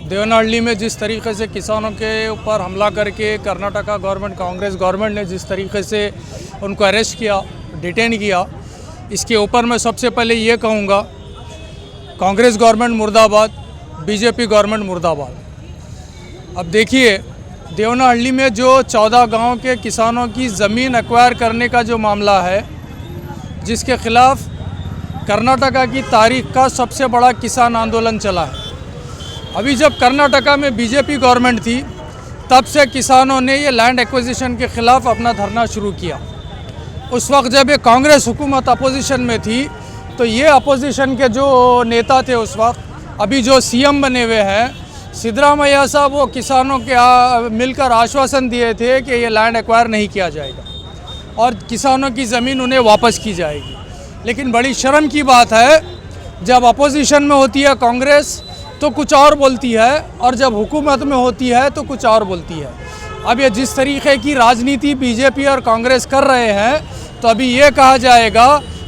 देवनाहल्ली में जिस तरीके से किसानों के ऊपर हमला करके कर्नाटका गवर्नमेंट, कांग्रेस गवर्नमेंट ने जिस तरीके से उनको अरेस्ट किया, डिटेन किया, इसके ऊपर मैं सबसे पहले ये कहूँगा, कांग्रेस गवर्नमेंट मुर्दाबाद, बीजेपी गवर्नमेंट मुर्दाबाद। अब देखिए, देवनाहल्ली में जो 14 गांव के किसानों की ज़मीन एक्वायर करने का जो मामला है, जिसके खिलाफ कर्नाटका की तारीख का सबसे बड़ा किसान आंदोलन चला है। अभी जब कर्नाटका में बीजेपी गवर्नमेंट थी, तब से किसानों ने ये लैंड एक्विजिशन के ख़िलाफ़ अपना धरना शुरू किया। उस वक्त जब ये कांग्रेस हुकूमत अपोजिशन में थी, तो ये अपोजिशन के जो नेता थे उस वक्त, अभी जो सीएम बने हुए हैं सिद्धरामैया साहब, वो किसानों के मिलकर आश्वासन दिए थे कि ये लैंड एक्वायर नहीं किया जाएगा और किसानों की ज़मीन उन्हें वापस की जाएगी। लेकिन बड़ी शर्म की बात है, जब अपोजिशन में होती है कांग्रेस तो कुछ और बोलती है, और जब हुकूमत में होती है तो कुछ और बोलती है। अब ये जिस तरीके की राजनीति बीजेपी और कांग्रेस कर रहे हैं, तो अभी ये कहा जाएगा,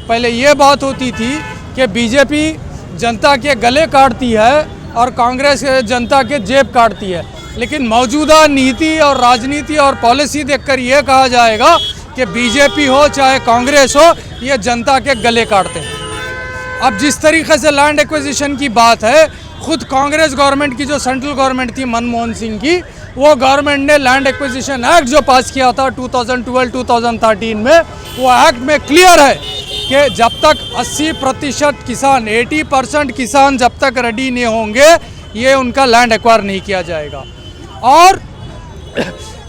पहले ये बात होती थी कि बीजेपी जनता के गले काटती है और कांग्रेस जनता के जेब काटती है। लेकिन मौजूदा नीति और राजनीति और पॉलिसी देखकर ये कहा जाएगा कि बीजेपी हो चाहे कांग्रेस हो, ये जनता के गले काटते हैं। अब जिस तरीके से लैंड एक्विजिशन की बात है, खुद कांग्रेस गवर्नमेंट की जो सेंट्रल गवर्नमेंट थी मनमोहन सिंह की, वो गवर्नमेंट ने लैंड एक्विजिशन एक्ट जो पास किया था 2012-2013 में, वो एक्ट में क्लियर है कि जब तक 80% किसान, 80% किसान जब तक रेडी नहीं होंगे, ये उनका लैंड एक्वायर नहीं किया जाएगा। और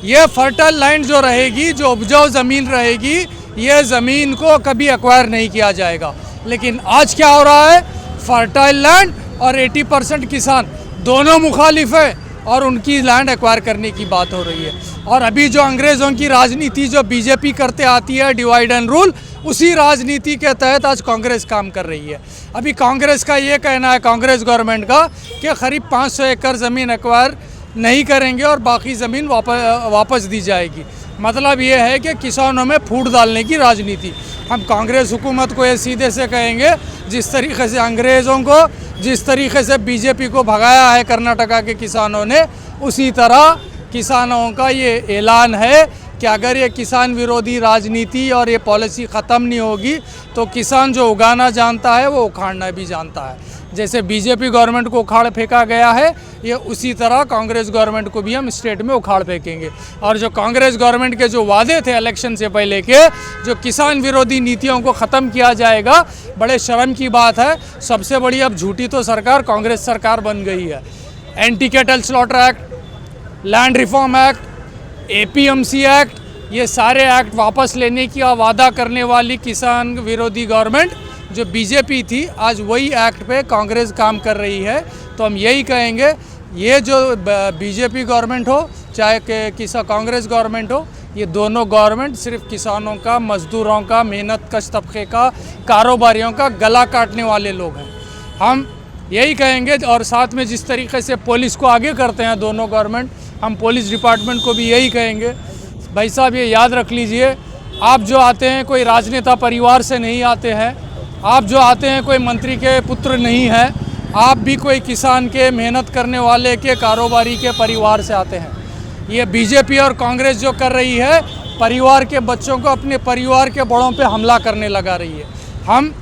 ये फर्टाइल लैंड जो रहेगी, जो उपजाऊ ज़मीन रहेगी, ये ज़मीन को कभी एक्वायर नहीं किया जाएगा। लेकिन आज क्या हो रहा है, फर्टाइल लैंड और 80% किसान दोनों मुखालिफ है और उनकी लैंड एक्वायर करने की बात हो रही है। और अभी जो अंग्रेज़ों की राजनीति जो बीजेपी करते आती है, डिवाइड एंड रूल, उसी राजनीति के तहत आज कांग्रेस काम कर रही है। अभी कांग्रेस का ये कहना है, कांग्रेस गवर्नमेंट का, कि करीब 500 एकड़ ज़मीन एक्वायर नहीं करेंगे और बाकी ज़मीन वापस दी जाएगी। मतलब ये है कि किसानों में फूट डालने की राजनीति। हम कांग्रेस हुकूमत को ये सीधे से कहेंगे, जिस तरीके से अंग्रेज़ों को, जिस तरीके से बीजेपी को भगाया है कर्नाटका के किसानों ने, उसी तरह किसानों का ये ऐलान है कि अगर ये किसान विरोधी राजनीति और ये पॉलिसी ख़त्म नहीं होगी, तो किसान जो उगाना जानता है वो उखाड़ना भी जानता है। जैसे बीजेपी गवर्नमेंट को उखाड़ फेंका गया है, ये उसी तरह कांग्रेस गवर्नमेंट को भी हम स्टेट में उखाड़ फेंकेंगे। और जो कांग्रेस गवर्नमेंट के जो वादे थे इलेक्शन से पहले के, जो किसान विरोधी नीतियों को ख़त्म किया जाएगा, बड़े शर्म की बात है। सबसे बड़ी अब झूठी तो सरकार कांग्रेस सरकार बन गई है। Anti cattle slaughter act, land reform act, APMC act, ये सारे एक्ट वापस लेने की वादा करने वाली किसान विरोधी गवर्नमेंट जो बीजेपी थी, आज वही एक्ट पे कांग्रेस काम कर रही है। तो हम यही कहेंगे, ये जो बीजेपी गवर्नमेंट हो चाहे कांग्रेस गवर्नमेंट हो, ये दोनों गवर्नमेंट सिर्फ किसानों का, मजदूरों का, मेहनत कश तबके का, कारोबारियों का गला काटने वाले लोग हैं। हम यही कहेंगे, और साथ में जिस तरीके से पुलिस को आगे करते हैं दोनों गवर्नमेंट, हम पुलिस डिपार्टमेंट को भी यही कहेंगे, भाई साहब ये याद रख लीजिए, आप जो आते हैं कोई राजनेता परिवार से नहीं आते हैं, आप जो आते हैं कोई मंत्री के पुत्र नहीं हैं, आप भी कोई किसान के, मेहनत करने वाले के, कारोबारी के परिवार से आते हैं। ये बीजेपी और कांग्रेस जो कर रही है, परिवार के बच्चों को अपने परिवार के बड़ों पे हमला करने लगा रही है। हम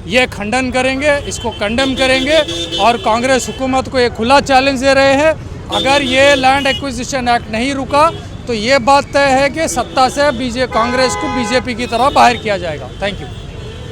ये खंडन करेंगे, इसको कंडेम करेंगे और कांग्रेस हुकूमत को ये खुला चैलेंज दे रहे हैं, अगर ये लैंड एक्विजिशन एक्ट नहीं रुका तो ये बात तय है कि सत्ता से कांग्रेस को बीजेपी की तरह बाहर किया जाएगा। Thank you.